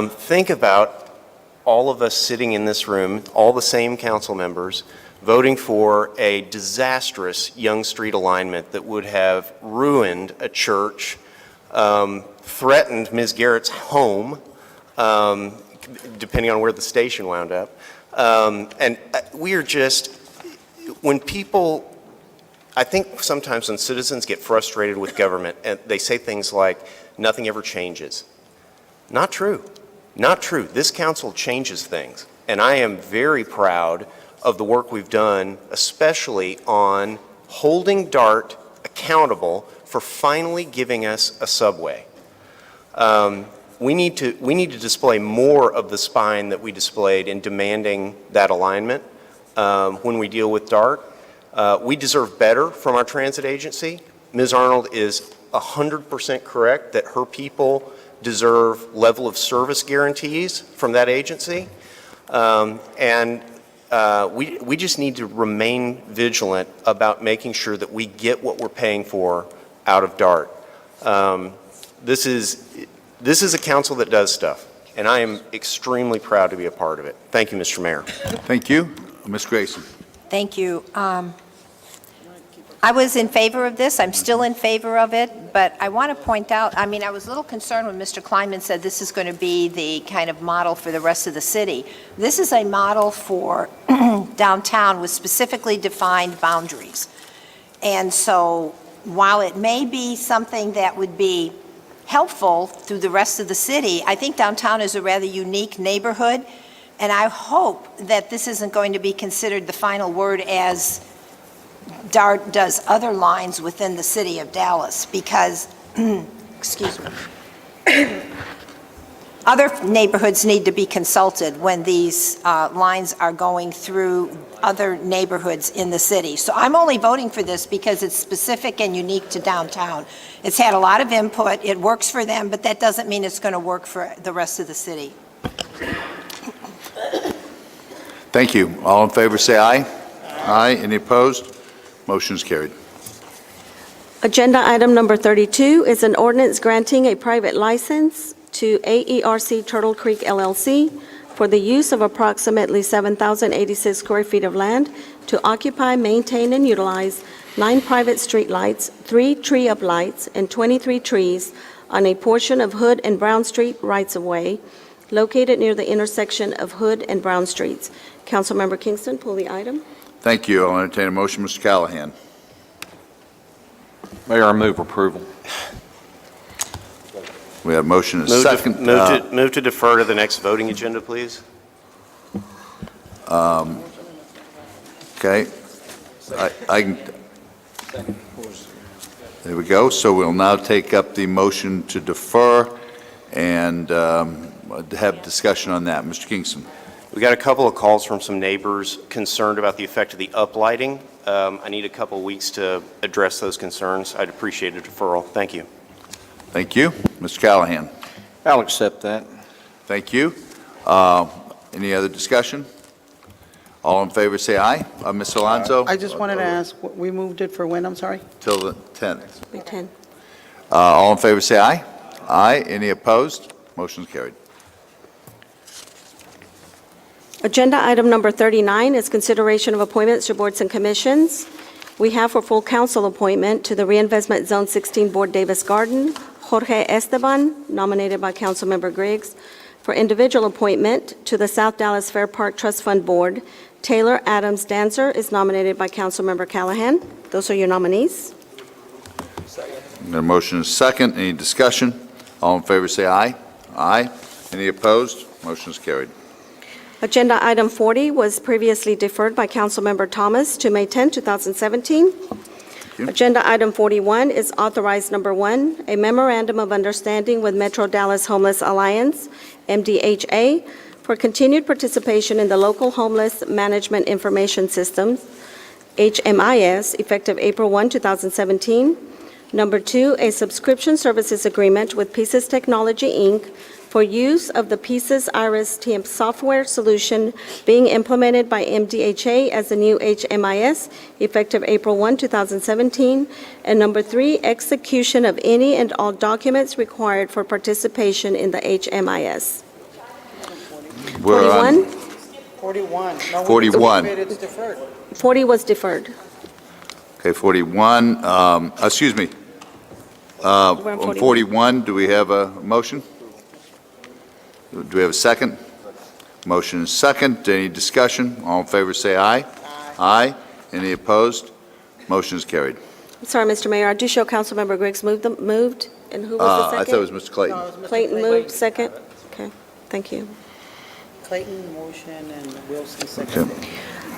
[SPEAKER 10] Think about all of us sitting in this room, all the same council members, voting for a disastrous Young Street alignment that would have ruined a church, threatened Ms. Garrett's home, depending on where the station wound up. And we are just, when people, I think sometimes when citizens get frustrated with government, and they say things like, nothing ever changes. Not true. Not true. This council changes things. And I am very proud of the work we've done, especially on holding DART accountable for finally giving us a subway. We need to display more of the spine that we displayed in demanding that alignment when we deal with DART. We deserve better from our transit agency. Ms. Arnold is 100% correct that her people deserve level of service guarantees from that agency. We just need to remain vigilant about making sure that we get what we're paying for out of DART. This is a council that does stuff, and I am extremely proud to be a part of it. Thank you, Mr. Mayor.
[SPEAKER 1] Thank you. Ms. Grayson.
[SPEAKER 13] Thank you. I was in favor of this. I'm still in favor of it, but I want to point out, I mean, I was a little concerned when Mr. Kleinman said this is going to be the kind of model for the rest of the city. This is a model for downtown with specifically defined boundaries. And so while it may be something that would be helpful through the rest of the city, I think downtown is a rather unique neighborhood, and I hope that this isn't going to be considered the final word as DART does other lines within the city of Dallas, because, excuse me, other neighborhoods need to be consulted when these lines are going through other neighborhoods in the city. So I'm only voting for this because it's specific and unique to downtown. It's had a lot of input, it works for them, but that doesn't mean it's going to work for the rest of the city.
[SPEAKER 1] Thank you. All in favor, say aye. Aye. Any opposed? Motion is carried.
[SPEAKER 4] Agenda item number 32 is an ordinance granting a private license to AERC Turtle Creek LLC for the use of approximately 7,086 square feet of land to occupy, maintain, and utilize 9 private street lights, 3 tree-up lights, and 23 trees on a portion of Hood and Brown Street rights-of-way located near the intersection of Hood and Brown Streets. Councilmember Kingston, pull the item.
[SPEAKER 1] Thank you. I'll entertain a motion. Mr. Callahan.
[SPEAKER 2] Mayor, I move approval.
[SPEAKER 1] We have a motion and a second.
[SPEAKER 10] Move to defer to the next voting agenda, please.
[SPEAKER 1] Okay. There we go. So we'll now take up the motion to defer and have discussion on that. Mr. Kingston.
[SPEAKER 10] We got a couple of calls from some neighbors concerned about the effect of the uplighting. I need a couple of weeks to address those concerns. I'd appreciate a deferral. Thank you.
[SPEAKER 1] Thank you. Mr. Callahan.
[SPEAKER 2] I'll accept that.
[SPEAKER 1] Thank you. Any other discussion? All in favor, say aye. Mr. Alonso?
[SPEAKER 14] I just wanted to ask, we moved it for when, I'm sorry?
[SPEAKER 1] Till the 10th.
[SPEAKER 4] May 10.
[SPEAKER 1] All in favor, say aye. Aye. Any opposed? Motion's carried.
[SPEAKER 4] Agenda item number 39 is consideration of appointments to boards and commissions. We have for full council appointment to the Reinvestment Zone 16 Board Davis Garden, Jorge Esteban, nominated by Councilmember Griggs. For individual appointment to the South Dallas Fair Park Trust Fund Board, Taylor Adams Dancer is nominated by Councilmember Callahan. Those are your nominees.
[SPEAKER 1] The motion is second. Any discussion? All in favor, say aye. Aye. Any opposed? Motion is carried.
[SPEAKER 4] Agenda item 40 was previously deferred by Councilmember Thomas to May 10, 2017.
[SPEAKER 1] you.
[SPEAKER 4] Agenda item 41 is authorized number 1, a memorandum of understanding with Metro Dallas Homeless Alliance, MDHA, for continued participation in the local homeless management information systems, HMIS, effective April 1, 2017. Number 2, a subscription services agreement with Pieces Technology, Inc., for use of the Pieces Iris TM software solution being implemented by MDHA as the new HMIS, effective April 1, 2017. And number 3, execution of any and all documents required for participation in the HMIS.
[SPEAKER 1] We're on
[SPEAKER 14] 41. No,
[SPEAKER 1] 41.
[SPEAKER 14] It's deferred.
[SPEAKER 4] 40 was deferred.
[SPEAKER 1] Okay, 41. Excuse me.
[SPEAKER 4] We're on
[SPEAKER 1] On 41, do we have a motion? Do we have a second? Motion is second. Any discussion? All in favor, say aye. Aye. Any opposed? Motion is carried.
[SPEAKER 4] Sorry, Mr. Mayor, I do show Councilmember Griggs moved, and who was the
[SPEAKER 1] I
[SPEAKER 4] second?
[SPEAKER 1] thought it was Mr. Clayton.
[SPEAKER 4] Clayton moved, second? Okay, thank you.
[SPEAKER 14] Clayton, motion, and Wilson,
[SPEAKER 1] Okay.
[SPEAKER 14] second.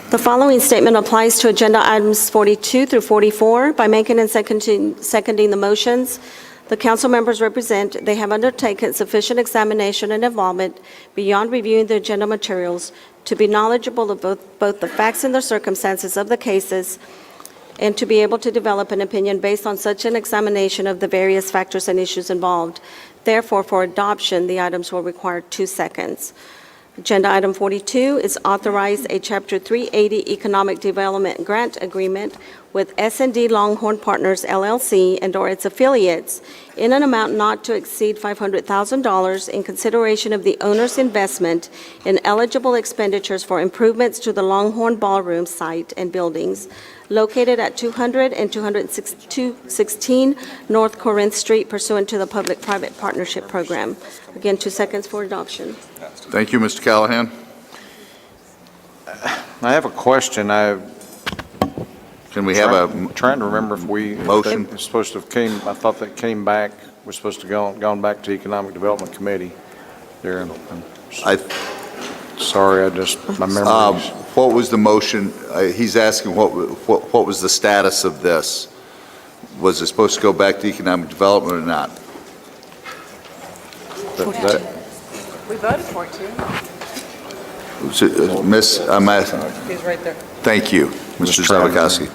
[SPEAKER 4] The following statement applies to agenda items 42 through 44. By making and seconding the motions, the council members represent they have undertaken sufficient examination and involvement beyond reviewing the agenda materials to be knowledgeable of both the facts and the circumstances of the cases, and to be able to develop an opinion based on such an examination of the various factors and issues involved. Therefore, for adoption, the items will require 2 seconds. Agenda item 42 is authorize a Chapter 380 Economic Development Grant Agreement with S&D Longhorn Partners LLC and/or its affiliates in an amount not to exceed $500,000 in consideration of the owner's investment in eligible expenditures for improvements to the Longhorn Ballroom site and buildings located at 200 and 216 North Corinth Street pursuant to the Public-Private Partnership Program. Again, 2 seconds for adoption.
[SPEAKER 1] Thank you, Mr. Callahan.
[SPEAKER 15] I have a question.
[SPEAKER 1] Can we have a
[SPEAKER 15] Trying to remember if we.
[SPEAKER 1] Motion.
[SPEAKER 15] It's supposed to have came, I thought that came back, we're supposed to gone back to Economic Development Committee there. Sorry, my memory.
[SPEAKER 1] What was the motion? He's asking what was the status of this? Was it supposed to go back to economic development or not?
[SPEAKER 14] We voted for it, too.
[SPEAKER 1] Miss, I'm asking,
[SPEAKER 14] He's right there.
[SPEAKER 1] thank you, Mr. Zavakowski.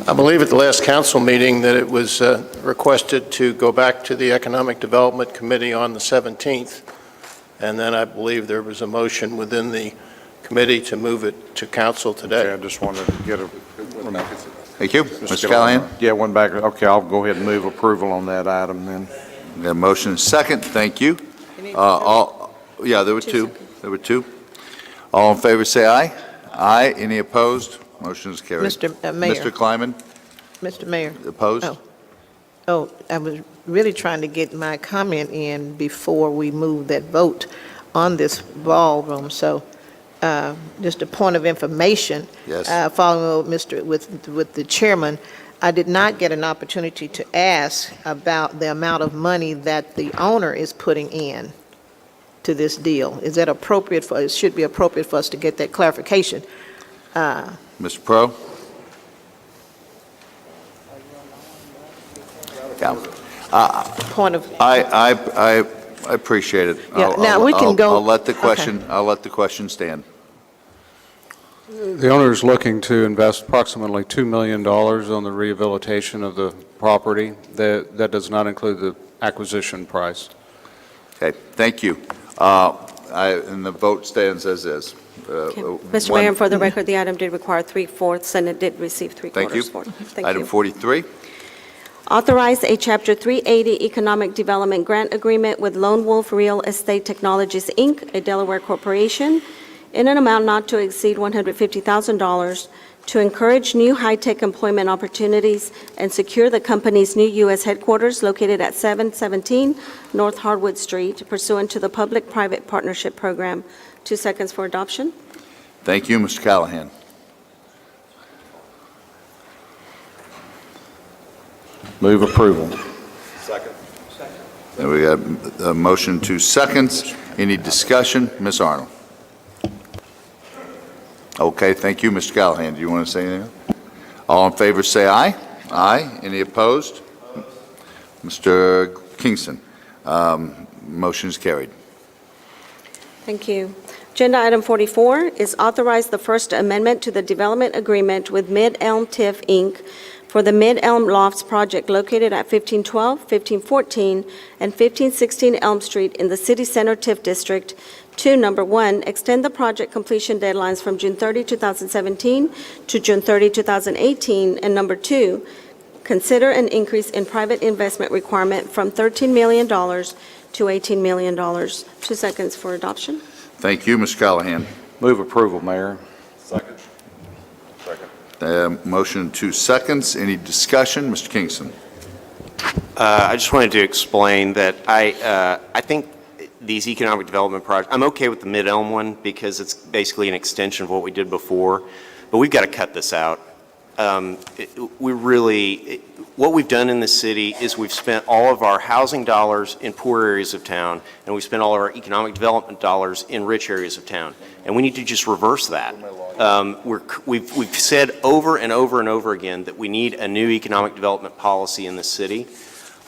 [SPEAKER 16] I believe at the last council meeting that it was requested to go back to the Economic Development Committee on the 17th, and then I believe there was a motion within the committee to move it to council today.
[SPEAKER 15] I just wanted to get a.
[SPEAKER 1] Thank you. Mr. Callahan?
[SPEAKER 15] Yeah, went back. Okay, I'll go ahead and move approval on that item then.
[SPEAKER 1] Got a motion second, thank you. Yeah, there were two. There were two. All in favor, say aye. Aye. Any opposed? Motion is carried.
[SPEAKER 12] Mr. Mayor.
[SPEAKER 1] Mr. Kleiman,
[SPEAKER 12] Mr. Mayor.
[SPEAKER 1] opposed?
[SPEAKER 12] I was really trying to get my comment in before we move that vote on this ballroom, so just a point of information.
[SPEAKER 1] Yes.
[SPEAKER 12] Following with the chairman, I did not get an opportunity to ask about the amount of money that the owner is putting in to this deal. Is that appropriate for, it should be appropriate for us to get that clarification.
[SPEAKER 1] Mr. Pro? Yeah.
[SPEAKER 12] Point of,
[SPEAKER 1] I appreciate it.
[SPEAKER 12] Yeah, now we can go-
[SPEAKER 1] I'll let the
[SPEAKER 12] okay.
[SPEAKER 1] question stand.
[SPEAKER 17] The owner is looking to invest approximately $2 million on the rehabilitation of the property. That does not include the acquisition price.
[SPEAKER 1] Okay, thank you. And the vote stands as is.
[SPEAKER 4] Mr. Mayor, for the record, the item did require 3/4, and it did receive 3/4
[SPEAKER 1] Thank you.
[SPEAKER 4] support. Thank
[SPEAKER 1] Item
[SPEAKER 4] you.
[SPEAKER 1] 43.
[SPEAKER 4] Authorize a Chapter 380 Economic Development Grant Agreement with Lone Wolf Real Estate Technologies, Inc., a Delaware corporation, in an amount not to exceed $150,000 to encourage new high-tech employment opportunities and secure the company's new U.S. headquarters located at 717 North Hardwood Street pursuant to the Public-Private Partnership Program. 2 seconds for adoption.
[SPEAKER 1] Thank you, Mr. Callahan.
[SPEAKER 15] Move approval.
[SPEAKER 1] And we have a motion 2 seconds. Any discussion? Ms. Arnold? Okay, thank you, Mr. Callahan. Do you want to say anything? All in favor, say aye. Aye. Any opposed? Mr. Kingston, motion is carried.
[SPEAKER 4] Thank you. Agenda item 44 is authorize the First Amendment to the Development Agreement with Mid-Elm TIF, Inc. for the Mid-Elm Lofts project located at 1512, 1514, and 1516 Elm Street in the City Center TIF District. To number 1, extend the project completion deadlines from June 30, 2017 to June 30, 2018. And number 2, consider an increase in private investment requirement from $13 million to $18 million. 2 seconds for adoption.
[SPEAKER 1] Thank you, Mr. Callahan.
[SPEAKER 15] Move approval, Mayor.
[SPEAKER 1] Motion 2 seconds. Any discussion? Mr. Kingston?
[SPEAKER 10] I just wanted to explain that I think these economic development projects, I'm okay with the Mid-Elm one because it's basically an extension of what we did before, but we've got to cut this out. What we've done in this city is we've spent all of our housing dollars in poor areas of town, and we've spent all of our economic development dollars in rich areas of town, and we need to just reverse that. We've said over and over and over again that we need a new economic development policy in the city,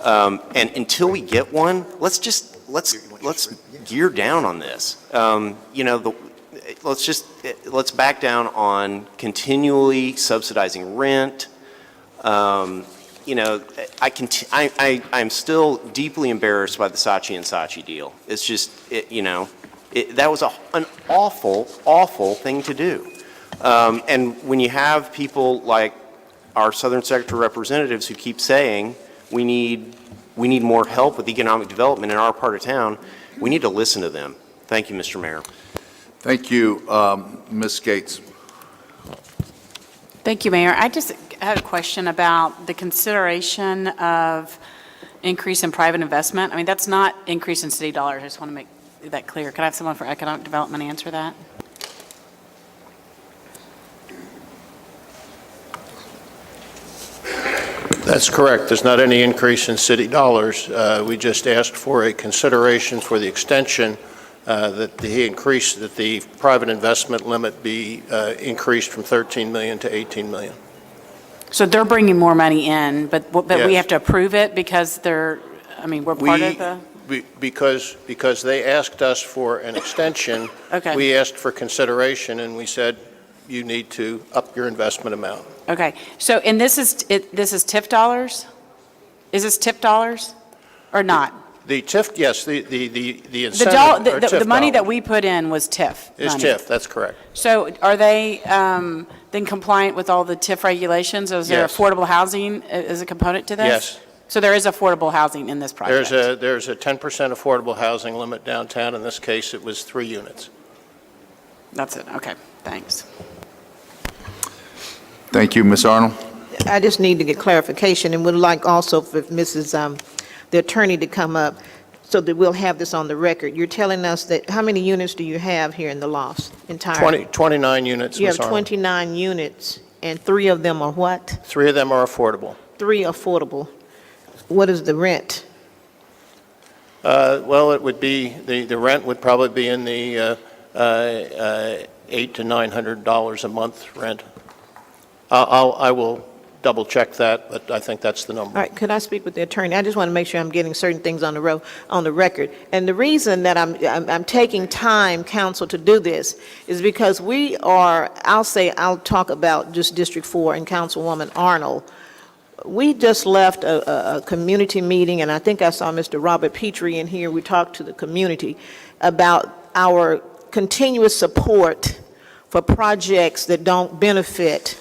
[SPEAKER 10] and until we get one, let's gear down on this. Let's back down on continually subsidizing rent. I'm still deeply embarrassed by the Saatchi and Saatchi deal. It's just, that was an awful, awful thing to do. And when you have people like our Southern Sector representatives who keep saying we need more help with economic development in our part of town, we need to listen to them. Thank you, Mr. Mayor.
[SPEAKER 1] Thank you, Ms. Gates.
[SPEAKER 14] Thank you, Mayor. I just had a question about the consideration of increase in private investment. I mean, that's not increase in city dollars. I just want to make that clear. Can I have someone for economic development answer that?
[SPEAKER 16] That's correct. There's not any increase in city dollars. We just asked for a consideration for the extension that the private investment limit be increased from $13 million to $18 million.
[SPEAKER 14] So they're bringing more money in, but
[SPEAKER 16] Yes.
[SPEAKER 14] we have to approve it because we're part of the...
[SPEAKER 16] Because they asked us for an extension,
[SPEAKER 14] Okay.
[SPEAKER 16] we asked for consideration, and we said, you need to up your investment amount.
[SPEAKER 14] Okay, so, and this is TIF dollars? Is this TIF dollars or not?
[SPEAKER 16] The TIF, yes, the incentive are TIF
[SPEAKER 14] The money that
[SPEAKER 16] dollars.
[SPEAKER 14] we put in was TIF
[SPEAKER 16] Is
[SPEAKER 14] money.
[SPEAKER 16] TIF, that's correct.
[SPEAKER 14] So are they then compliant with all the TIF regulations? Is there
[SPEAKER 16] Yes.
[SPEAKER 14] affordable housing as a component to this?
[SPEAKER 16] Yes.
[SPEAKER 14] So there is affordable housing in this project?
[SPEAKER 16] There's a 10% affordable housing limit downtown. In this case, it was 3 units.
[SPEAKER 14] That's it, okay, thanks.
[SPEAKER 1] Thank you, Ms. Arnold.
[SPEAKER 12] I just need to get clarification and would like also for the attorney to come up so that we'll have this on the record. You're telling us that, how many units do you have here in the lofts entirely?
[SPEAKER 16] 29 units,
[SPEAKER 12] You
[SPEAKER 16] Ms.
[SPEAKER 12] have
[SPEAKER 16] Arnold.
[SPEAKER 12] 29 units, and 3 of them are what?
[SPEAKER 16] 3 of them are affordable.
[SPEAKER 12] 3 affordable. What is the rent?
[SPEAKER 16] Well, it would be, the rent would probably be in the $800 to $900 a month rent. I will double-check that, but I think that's the number.
[SPEAKER 12] All right, could I speak with the attorney? I just want to make sure I'm getting certain things on the record. And the reason that I'm taking time, council, to do this is because we are, I'll talk about just District 4 and Councilwoman Arnold. We just left a community meeting, and I think I saw Mr. Robert Petrie in here. We talked to the community about our continuous support for projects that don't benefit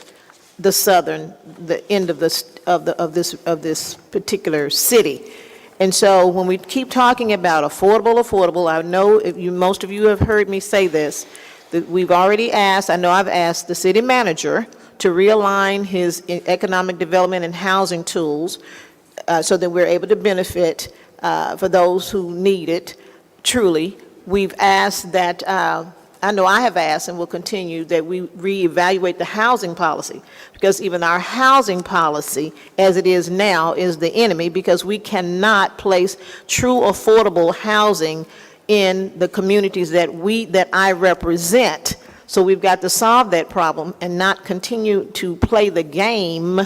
[SPEAKER 12] the end of this particular city. And so when we keep talking about affordable, I know most of you have heard me say this, that we've already asked, I know I've asked the city manager to realign his economic development and housing tools so that we're able to benefit for those who need it, truly. We've asked that, I know I have asked and will continue, that we reevaluate the housing policy, because even our housing policy, as it is now, is the enemy, because we cannot place true affordable housing in the communities that I represent. So we've got to solve that problem and not continue to play the game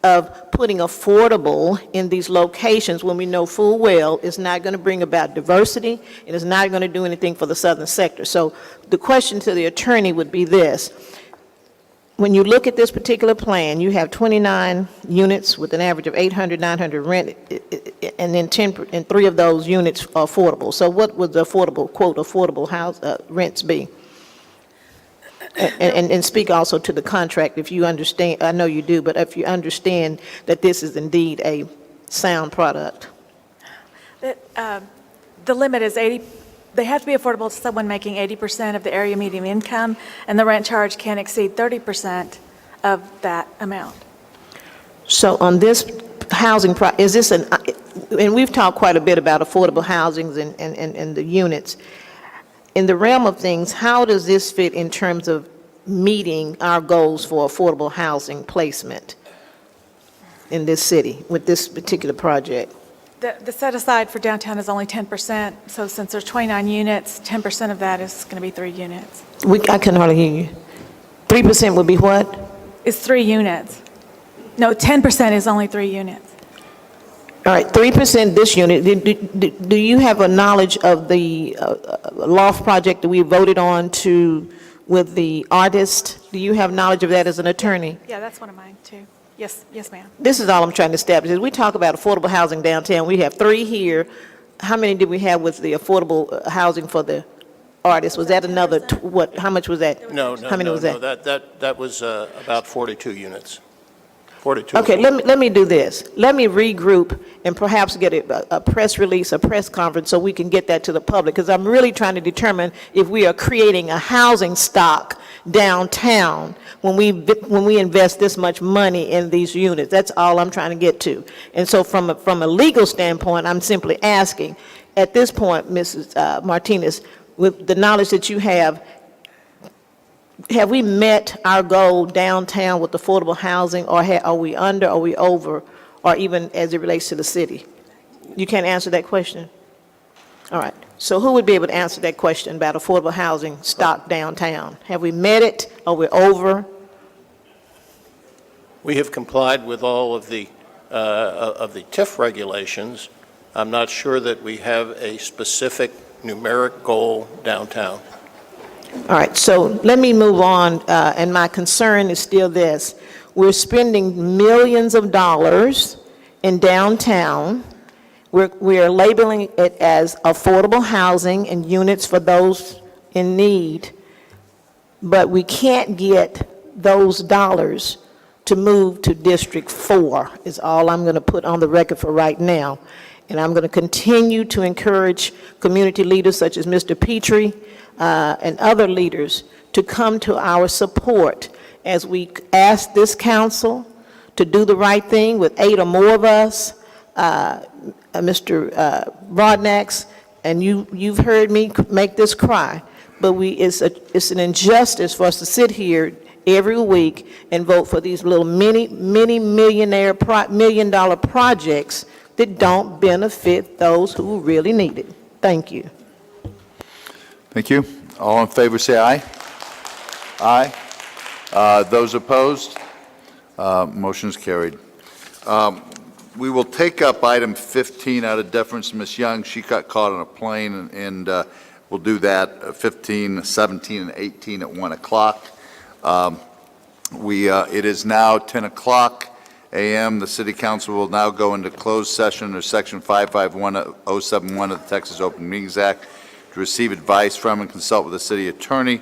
[SPEAKER 12] of putting affordable in these locations when we know full well it's not going to bring about diversity and it's not going to do anything for the southern sector. So the question to the attorney would be this. When you look at this particular plan, you have 29 units with an average of 800, 900 rent, and then 3 of those units are affordable. So what would the affordable, quote, affordable house rents be? And speak also to the contract, if you understand, I know you do, but if you understand that this is indeed a sound product.
[SPEAKER 18] The limit is 80, they have to be affordable to someone making 80% of the area median income, and the rent charge can't exceed 30% of that amount.
[SPEAKER 12] So on this housing, is this and we've talked quite a bit about affordable housings and the units. In the realm of things, how does this fit in terms of meeting our goals for affordable housing placement in this city with this particular project?
[SPEAKER 18] The set aside for downtown is only 10%, so since there's 29 units, 10% of that is going to be 3 units.
[SPEAKER 12] I couldn't hardly hear you. 3% would be what?
[SPEAKER 18] It's 3 units. No, 10% is only 3 units.
[SPEAKER 12] All right, 3% this unit. Do you have a knowledge of the loft project that we voted on with the artist? Do you have knowledge of that as an attorney?
[SPEAKER 18] Yeah, that's one of mine, too. Yes, ma'am.
[SPEAKER 12] This is all I'm trying to establish. As we talk about affordable housing downtown, we have 3 here. How many did we have with the affordable housing for the artist? Was that another, what, how much was that?
[SPEAKER 16] No,
[SPEAKER 12] How many was that?
[SPEAKER 16] That was about 42 units. 42.
[SPEAKER 12] Okay, let me do this. Let me regroup and perhaps get a press release, a press conference, so we can get that to the public, because I'm really trying to determine if we are creating a housing stock downtown when we invest this much money in these units. That's all I'm trying to get to. And so from a legal standpoint, I'm simply asking, at this point, Mrs. Martinez, with the knowledge that you have we met our goal downtown with affordable housing, or are we under, are we over, or even as it relates to the city? You can't answer that question? All right. So who would be able to answer that question about affordable housing stock downtown? Have we met it? Are we over?
[SPEAKER 16] We have complied with all of the TIF regulations. I'm not sure that we have a specific numeric goal downtown.
[SPEAKER 12] All right, so let me move on, and my concern is still this. We're spending millions of dollars in downtown. We're labeling it as affordable housing and units for those in need, but we can't get those dollars to move to District 4, is all I'm going to put on the record for right now. And I'm going to continue to encourage community leaders such as Mr. Petrie, and other leaders to come to our support as we ask this council to do the right thing with 8 or more of us. Mr. Broadnax, and you've heard me make this cry, but it's an injustice for us to sit here every week and vote for these little mini million-dollar projects that don't benefit those who really need it. Thank you.
[SPEAKER 1] Thank you. All in favor, say aye. Aye. Those opposed? Motion is carried. We will take up item 15 out of deference to Ms. Young. She got caught on a plane, and we'll do that 15, 17, and 18 at 1 o'clock. It is now 10 o'clock a.m. The City Council will now go into closed session under Section 551071 of the Texas Open Meetings Act to receive advice from and consult with the city attorney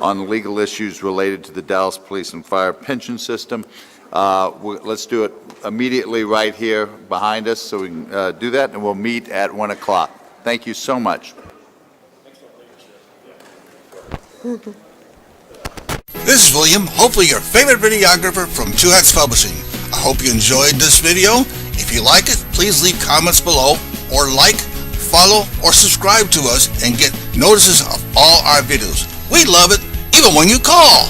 [SPEAKER 1] on legal issues related to the Dallas Police and Fire pension system. Let's do it immediately right here behind us, so we can do that, and we'll meet at 1 o'clock. Thank you so much. This is William, hopefully your favorite videographer from Two Hats Publishing. I hope you enjoyed this video. If you like it, please leave comments below, or like, follow, or subscribe to us and get notices of all our videos. We love it, even when you call.